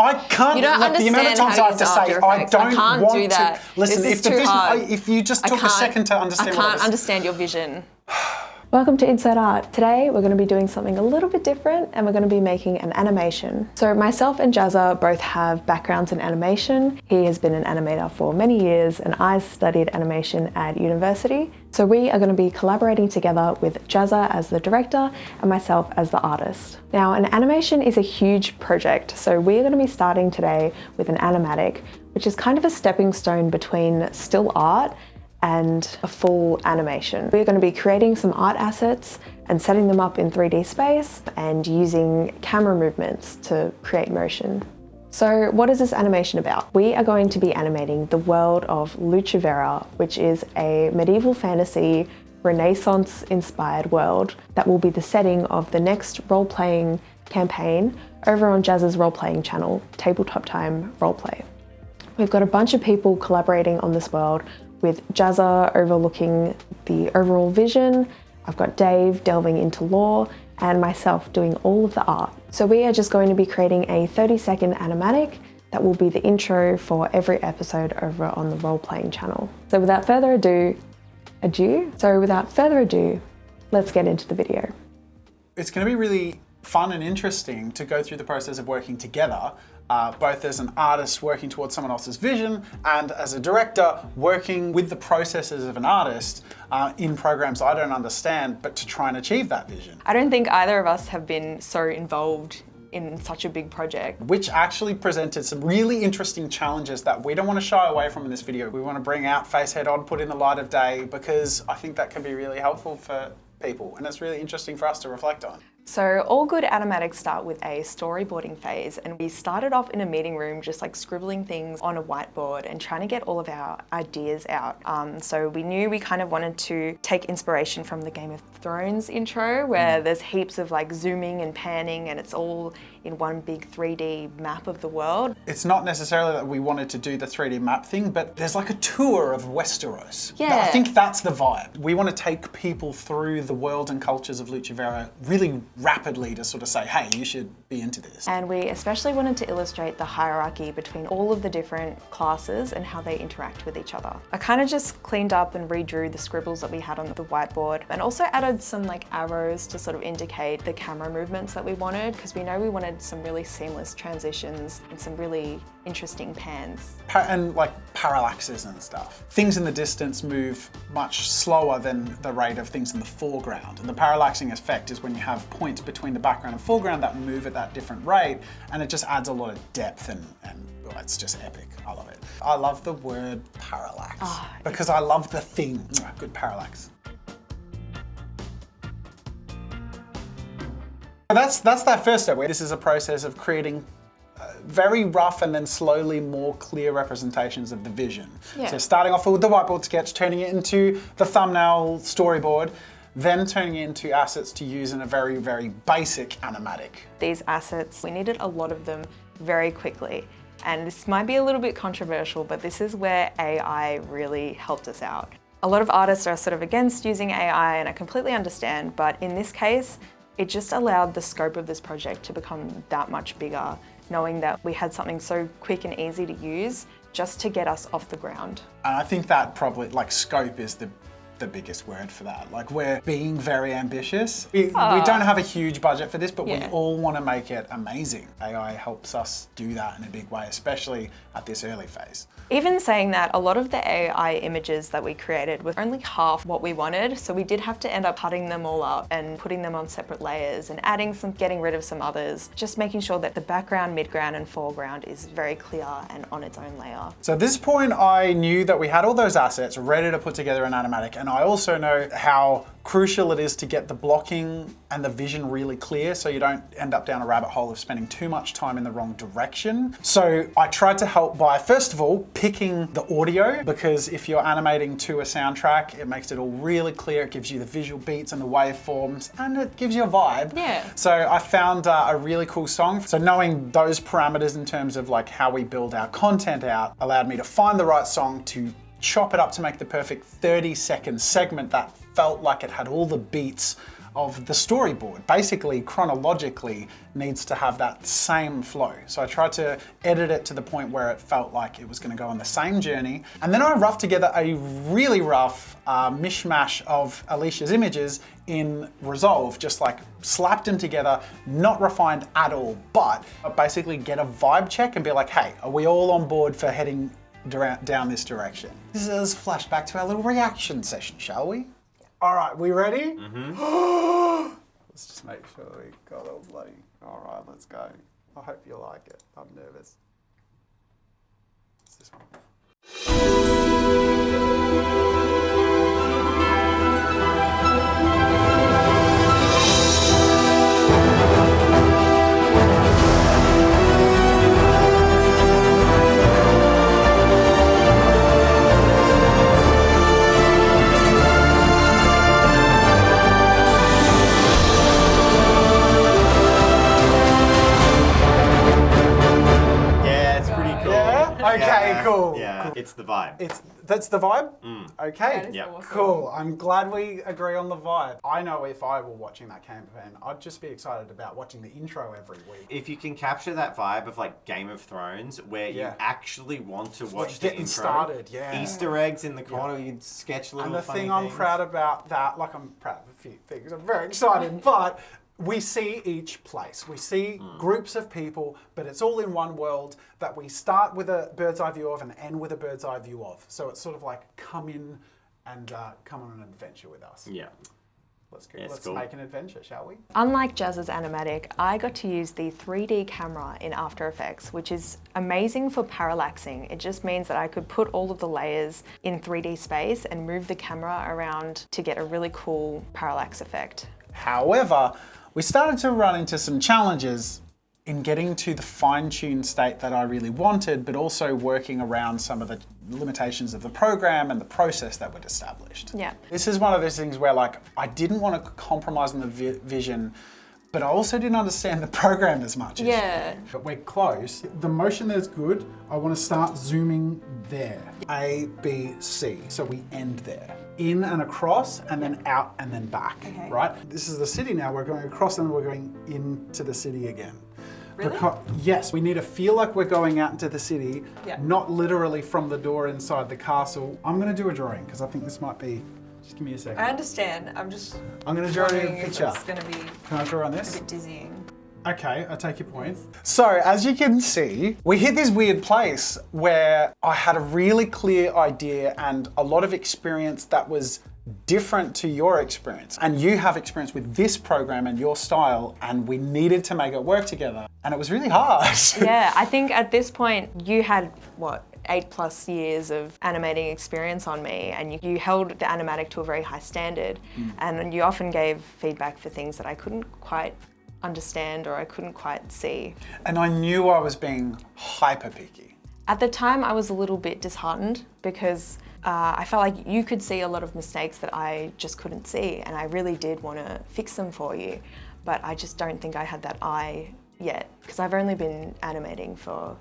I can't. You don't like, the amount of understand times I how have to to use say, After I Effects. I don't can't want do that. to. Listen, This if is the too vision, hard. if you just took a second to understand what I it can't was. understand your vision. Welcome to Insert Art. Today we're going to be doing something a little bit different and we're going to be making an animation. So myself and Jazza both have backgrounds in animation. He has been an animator for many years and I studied animation at university. So we are going to be collaborating together with Jazza as the director and myself as the artist. Now an animation is a huge project, so we're going to be starting today with an animatic, which is kind of a stepping stone between still art and a full animation. We're going to be creating some art assets and setting them up in 3D space and using camera movements to create motion. So what is this animation about? We are going to be animating the world of Lucivera, which is a medieval fantasy Renaissance-inspired world that will be the setting of the next role-playing campaign over on Jazza's role-playing channel, Tabletop Time Roleplay. We've got a bunch of people collaborating on this world, with Jazza overlooking the overall vision. I've got Dave delving into lore and myself doing all of the art. So we are just going to be creating a 30-second animatic that will be the intro for every episode over on the role-playing channel. So without further ado, let's get into the video. It's going to be really fun and interesting to go through the process of working together, both as an artist working towards someone else's vision and as a director working with the processes of an artist in programs I don't understand, but to try and achieve that vision. I don't think either of us have been so involved in such a big project. Which actually presented some really interesting challenges that we don't want to shy away from in this video. We want to bring out, face head on, put in the light of day, because I think that can be really helpful for people and it's really interesting for us to reflect on. So all good animatics start with a storyboarding phase, and we started off in a meeting room just like scribbling things on a whiteboard and trying to get all of our ideas out. So we knew we kind of wanted to take inspiration from the Game of Thrones intro, where there's heaps of like zooming and panning and it's all in one big 3D map of the world. It's not necessarily that we wanted to do the 3D map thing, but there's like a tour of Westeros. Yeah. I think that's the vibe. We want to take people through the world and cultures of Lucivera really rapidly to sort of say, hey, you should be into this. And we especially wanted to illustrate the hierarchy between all of the different classes and how they interact with each other. I kind of just cleaned up and redrew the scribbles that we had on the whiteboard and also added some like arrows to sort of indicate the camera movements that we wanted, because we know we wanted some really seamless transitions and some really interesting pans. And like parallaxes and stuff. Things in the distance move much slower than the rate of things in the foreground. And the parallaxing effect is when you have points between the background and foreground that move at that different rate, and it just adds a lot of depth and well, it's just epic. I love it. I love the word parallax because I love the thing. Good parallax. That's that first step. This is a process of creating very rough and then slowly more clear representations of the vision. Yeah. So starting off with the whiteboard sketch, turning it into the thumbnail storyboard, then turning it into assets to use in a very, very basic animatic. These assets, we needed a lot of them very quickly. And this might be a little bit controversial, but this is where AI really helped us out. A lot of artists are sort of against using AI, and I completely understand, but in this case, it just allowed the scope of this project to become that much bigger, knowing that we had something so quick and easy to use just to get us off the ground. And I think that probably, like, scope is the biggest word for that. Like, we're being very ambitious. We don't have a huge budget for this, but we all want to make it amazing. AI helps us do that in a big way, especially at this early phase. Even saying that, a lot of the AI images that we created were only half what we wanted, so we did have to end up cutting them all up and putting them on separate layers and adding some, getting rid of some others, just making sure that the background, midground and foreground is very clear and on its own layer. So at this point, I knew that we had all those assets ready to put together an animatic, and I also know how crucial it is to get the blocking and the vision really clear so you don't end up down a rabbit hole of spending too much time in the wrong direction. So I tried to help by, first of all, picking the audio, because if you're animating to a soundtrack, it makes it all really clear. It gives you the visual beats and the waveforms, and it gives you a vibe. Yeah. So I found a really cool song. So knowing those parameters in terms of like how we build our content out allowed me to find the right song to chop it up to make the perfect 30-second segment that felt like it had all the beats of the storyboard. Basically, chronologically, needs to have that same flow. So I tried to edit it to the point where it felt like it was going to go on the same journey. And then I roughed together a really rough mishmash of Alicia's images in Resolve, just like slapped them together, not refined at all, but basically get a vibe check and be like, hey, are we all on board for heading down this direction? This is flashback to our little reaction session, shall we? All right, we ready? Mm-hmm. Let's just make sure we got all bloody. All right, let's go. I hope you like it. I'm nervous. It's this one. Okay, cool. Yeah, cool. It's the vibe. That's the vibe? Okay, That is awesome. cool. I'm glad we agree on the vibe. I know if I were watching that campaign, I'd just be excited about watching the intro every week. If you can capture that vibe of like Game of Thrones, where you actually want to watch the getting intro, started, yeah. Easter eggs in the corner, you'd sketch little And the funny thing I'm things. proud about that, like I'm proud of a few things, I'm very excited, but we see each place. We see groups of people, but it's all in one world that we start with a bird's eye view of and end with a bird's eye view of. So it's sort of like come in and come on an adventure with us. Yeah. Let's go. Yeah, it's Let's cool. make an adventure, shall we? Unlike Jazza's animatic, I got to use the 3D camera in After Effects, which is amazing for parallaxing. It just means that I could put all of the layers in 3D space and move the camera around to get a really cool parallax effect. However, we started to run into some challenges in getting to the fine-tuned state that I really wanted, but also working around some of the limitations of the program and the process that we'd established. Yeah. This is one of those things where like, I didn't want to compromise on the vision, but I also didn't understand the program as much as Yeah. you. But we're close. The motion there's good. I want to start zooming there. A, B, C. So we end there. In and across, and then out and then back, Okay. right? This is the city now. We're going across and we're going into the city again. Really? Yes, we need to feel like we're going out into the city, Yeah. not literally from the door inside the castle. I'm going to do a drawing because I think this might be, just give me a second. I understand. I'm just I'm going to draw you wondering a if picture. it's going to be Can I draw on a this? bit dizzying. Okay, I take your point. So, as you can see, we hit this weird place where I had a really clear idea and a lot of experience that was different to your experience. And you have experience with this program and your style, and we needed to make it work together. And it was really hard. Yeah, I think at this point you had, what, 8+ years of animating experience on me, and you held the animatic to a very high standard, and you often gave feedback for things that I couldn't quite understand or I couldn't quite see. And I knew I was being hyper picky. At the time I was a little bit disheartened because I felt like you could see a lot of mistakes that I just couldn't see, and I really did want to fix them for you, but I just don't think I had that eye yet, because I've only been animating for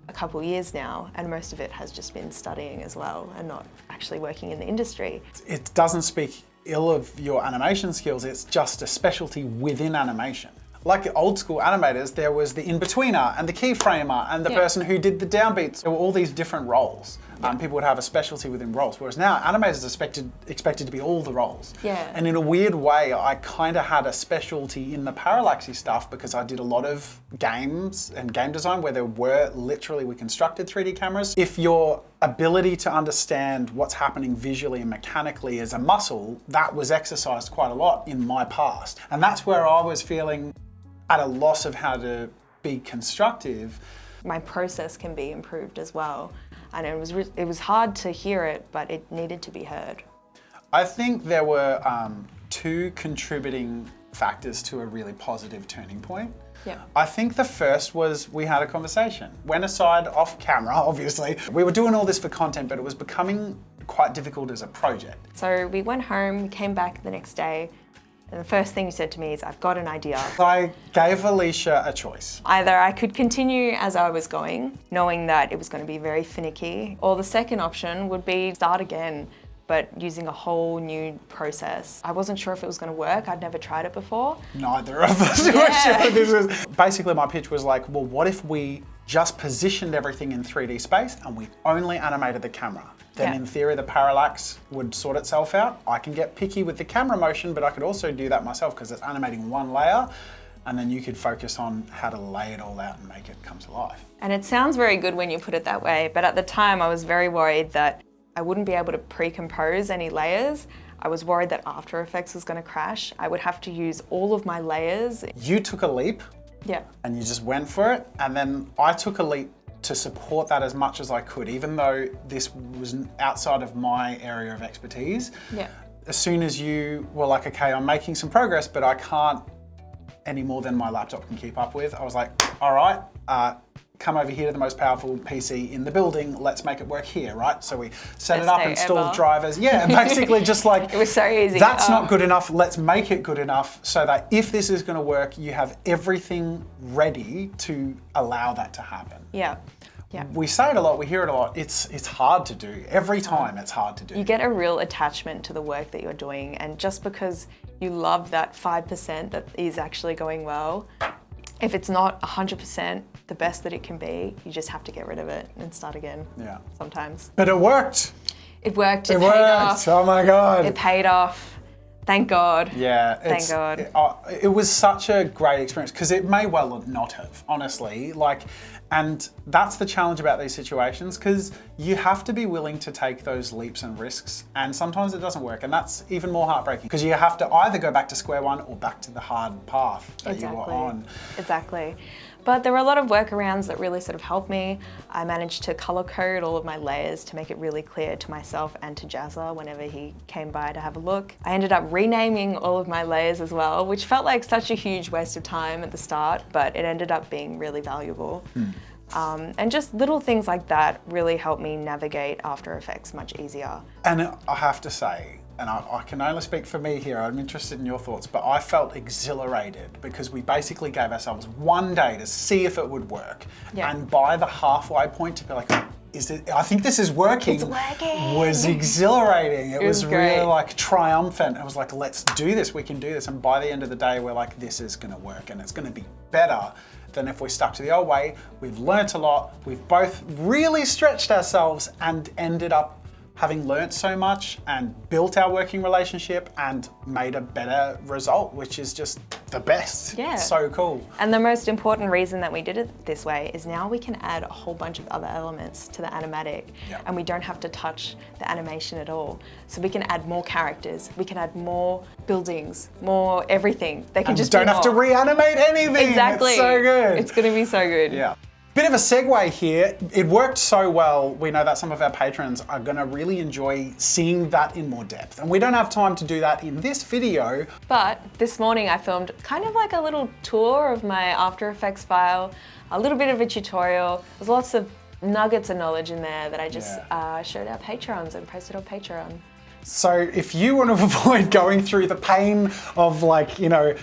a couple years now, and most of it has just been studying as well and not actually working in the industry. It doesn't speak ill of your animation skills, it's just a specialty within animation. Like old school animators, there was the in-betweener and the keyframer and the person who did the downbeats. There were all these different roles. People would have a specialty within roles, whereas now animators are expected to be all the roles. Yeah. And in a weird way, I kind of had a specialty in the parallaxy stuff because I did a lot of games and game design where there were literally, we constructed 3D cameras. If your ability to understand what's happening visually and mechanically is a muscle, that was exercised quite a lot in my past. And that's where I was feeling at a loss of how to be constructive. My process can be improved as well, and it was hard to hear it, but it needed to be heard. I think there were two contributing factors to a really positive turning point. Yeah. I think the first was we had a conversation. Went aside off camera, obviously. We were doing all this for content, but it was becoming quite difficult as a project. So we went home, we came back the next day, and the first thing you said to me is, I've got an idea. I gave Alicia a choice. Either I could continue as I was going, knowing that it was going to be very finicky, or the second option would be start again but using a whole new process. I wasn't sure if it was going to work. I'd never tried it before. Neither of us were sure this was. Basically, my pitch was like, well, what if we just positioned everything in 3D space and we only animated the camera? Then in theory, the parallax would sort itself out. I can get picky with the camera motion, but I could also do that myself because it's animating one layer, and then you could focus on how to lay it all out and make it come to life. And it sounds very good when you put it that way, but at the time I was very worried that I wouldn't be able to pre-compose any layers. I was worried that After Effects was going to crash. I would have to use all of my layers. You took a leap. Yeah. And you just went for it. And then I took a leap to support that as much as I could, even though this was outside of my area of expertise. Yeah. As soon as you were like, okay, I'm making some progress, but I can't any more than my laptop can keep up with, I was like, all right, come over here to the most powerful PC in the building, let's make it work here, right? So we set it up, installed drivers. Yeah, basically just like, it was so easy. That's not good enough, let's make it good enough so that if this is gonna work, you have everything ready to allow that to happen. Yeah. Yeah. We say it a lot, we hear it a lot, it's hard to do. Every time it's hard to do. You get a real attachment to the work that you're doing, and just because you love that 5% that is actually going well, if it's not 100% the best that it can be, you just have to get rid of it and start again. Yeah. Sometimes. But it worked. It worked. It worked. Oh my God. It paid off. Thank God. Yeah. Thank God. It was such a great experience because it may well not have, honestly. And that's the challenge about these situations, because you have to be willing to take those leaps and risks, and sometimes it doesn't work, and that's even more heartbreaking because you have to either go back to square one or back to the hard path that you were on. Exactly. But there were a lot of workarounds that really sort of helped me. I managed to color code all of my layers to make it really clear to myself and to Jazza whenever he came by to have a look. I ended up renaming all of my layers as well, which felt like such a huge waste of time at the start, but it ended up being really valuable. And just little things like that really helped me navigate After Effects much easier. And I have to say, and I can only speak for me here, I'm interested in your thoughts, but I felt exhilarated because we basically gave ourselves one day to see if it would work. Yeah. And by the halfway point to be like, I think this is working. It's working. Was exhilarating. It was great. really like triumphant. It was like, let's do this, we can do this. And by the end of the day, we're like, this is gonna work and it's gonna be better than if we stuck to the old way. We've learnt a lot. We've both really stretched ourselves and ended up having learnt so much and built our working relationship and made a better result, which is just the best. Yeah. It's so cool. And the most important reason that we did it this way is now we can add a whole bunch of other elements to the animatic, and we don't have to touch the animation at all. So we can add more characters, we can add more buildings, more everything. They can just don't have to reanimate anything. Exactly. It's so good. It's gonna be so good. Yeah. Bit of a segue here. It worked so well. We know that some of our patrons are gonna really enjoy seeing that in more depth. And we don't have time to do that in this video. But this morning I filmed kind of like a little tour of my After Effects file, a little bit of a tutorial. There's lots of nuggets of knowledge in there that I just showed our Patrons and posted on Patreon. So if you want to avoid going through the pain of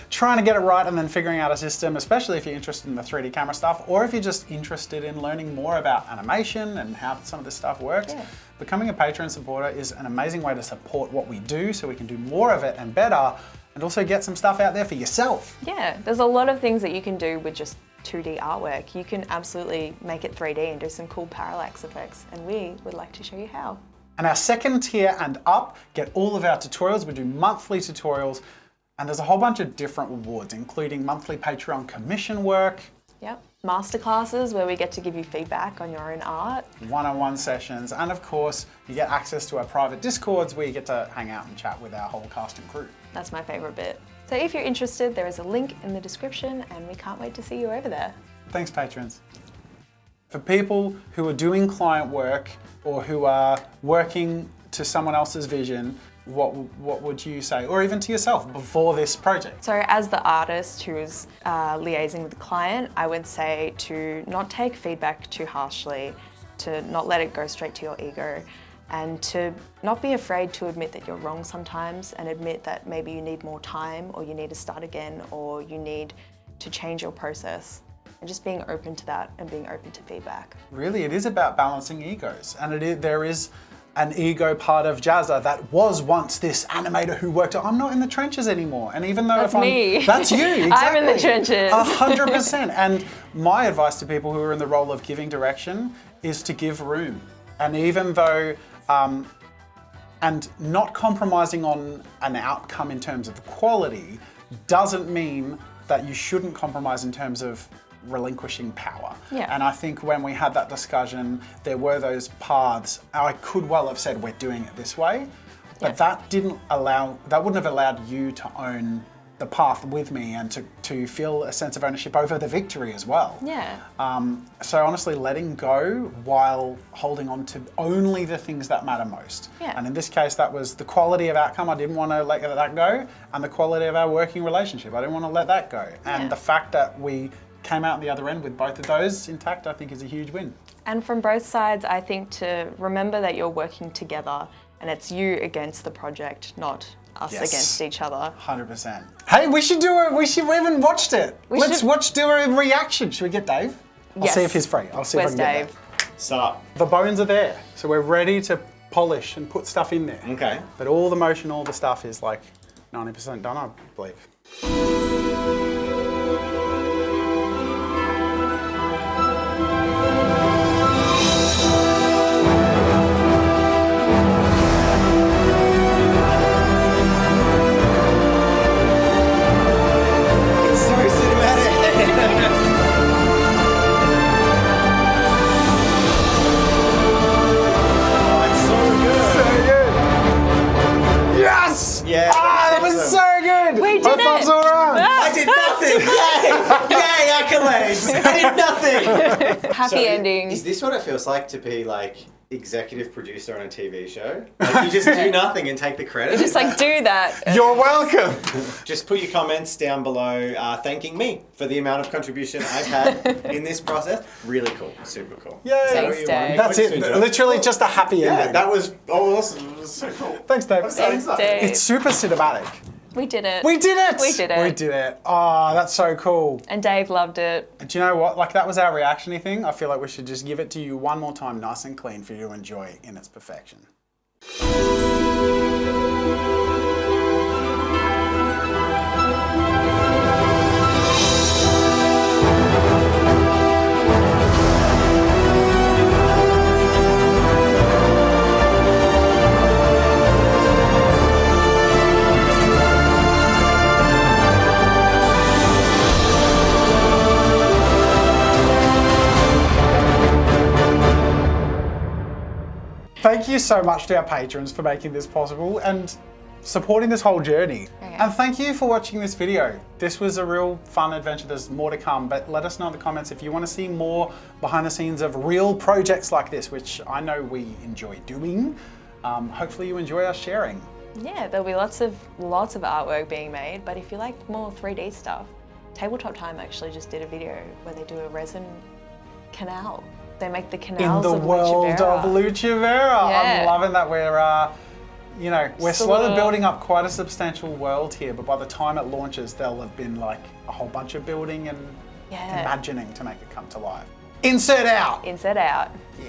trying to get it right and then figuring out a system, especially if you're interested in the 3D camera stuff, or if you're just interested in learning more about animation and how some of this stuff works, becoming a Patreon supporter is an amazing way to support what we do so we can do more of it and better, and also get some stuff out there for yourself. Yeah, there's a lot of things that you can do with just 2D artwork. You can absolutely make it 3D and do some cool parallax effects, and we would like to show you how. And our second tier and up get all of our tutorials. We do monthly tutorials, and there's a whole bunch of different rewards, including monthly Patreon commission work. Yep, masterclasses where we get to give you feedback on your own art. One-on-one sessions, and of course, you get access to our private Discords where you get to hang out and chat with our whole cast and crew. That's my favorite bit. So if you're interested, there is a link in the description, and we can't wait to see you over there. Thanks, patrons. For people who are doing client work or who are working to someone else's vision, what would you say, or even to yourself before this project? So as the artist who's liaising with the client, I would say to not take feedback too harshly, to not let it go straight to your ego, and to not be afraid to admit that you're wrong sometimes, and admit that maybe you need more time, or you need to start again, or you need to change your process. And just being open to that and being open to feedback. Really, it is about balancing egos, and there is an ego part of Jazza that was once this animator who worked. I'm not in the trenches anymore, and even though That's me. that's you. Exactly. I'm in the trenches. 100%. And my advice to people who are in the role of giving direction is to give room. And even though, and not compromising on an outcome in terms of quality doesn't mean that you shouldn't compromise in terms of relinquishing power. Yeah. And I think when we had that discussion, there were those paths. I could well have said we're doing it this way, but that wouldn't have allowed you to own the path with me and to feel a sense of ownership over the victory as well. Yeah. So honestly, letting go while holding on to only the things that matter most. Yeah. And in this case, that was the quality of outcome. I didn't want to let that go, and the quality of our working relationship. I didn't want to let that go. And the fact that we came out the other end with both of those intact, I think is a huge win. And from both sides, I think to remember that you're working together and it's you against the project, not us against each other. 100%. Hey, we haven't watched it. Let's do a reaction. Should we get Dave? I'll see if he's free. I'll see Where's if I can Dave? get Dave. Start. The bones are there, so we're ready to polish and put stuff in there. Okay. But all the motion, all the stuff is like 90% done, I believe. It's so cinematic. It's so good. So good. Yes! Yeah. Ah, that was so good! We did High fives it! all around. I did nothing. Yay! Yay! Accolades. I did nothing. Happy ending. Is this what it feels like to be like executive producer on a TV show? Like you just do nothing and take the credit? Just like do that. You're welcome. Just put your comments down below thanking me for the amount of contribution I've had in this process. Really cool. Super cool. Yay. Thanks, Dave. That's it. Literally just a happy Yeah, ending. that was awesome. It was so cool. Thanks, Dave. Thanks, Dave. It's super cinematic. We did it. We did it! We did it. We did it. Oh, that's so cool. And Dave loved it. Do you know what? Like, that was our reaction-y thing. I feel like we should just give it to you one more time, nice and clean, for you to enjoy in its perfection. Thank you so much to our patrons for making this possible and supporting this whole journey. Okay. And thank you for watching this video. This was a real fun adventure. There's more to come, but let us know in the comments if you want to see more behind the scenes of real projects like this, which I know we enjoy doing. Hopefully you enjoy us sharing. Yeah, there'll be lots of artwork being made, but if you like more 3D stuff, Tabletop Time actually just did a video where they do a resin canal. They make the In canals the of world Lucha of Lucha Vera. Yeah. I'm loving that we're Sort slowly of. building up quite a substantial world here, but by the time it launches, there'll have been like a whole bunch of building and Yeah. imagining to make it come to life. Insert out. Insert out. Yeah.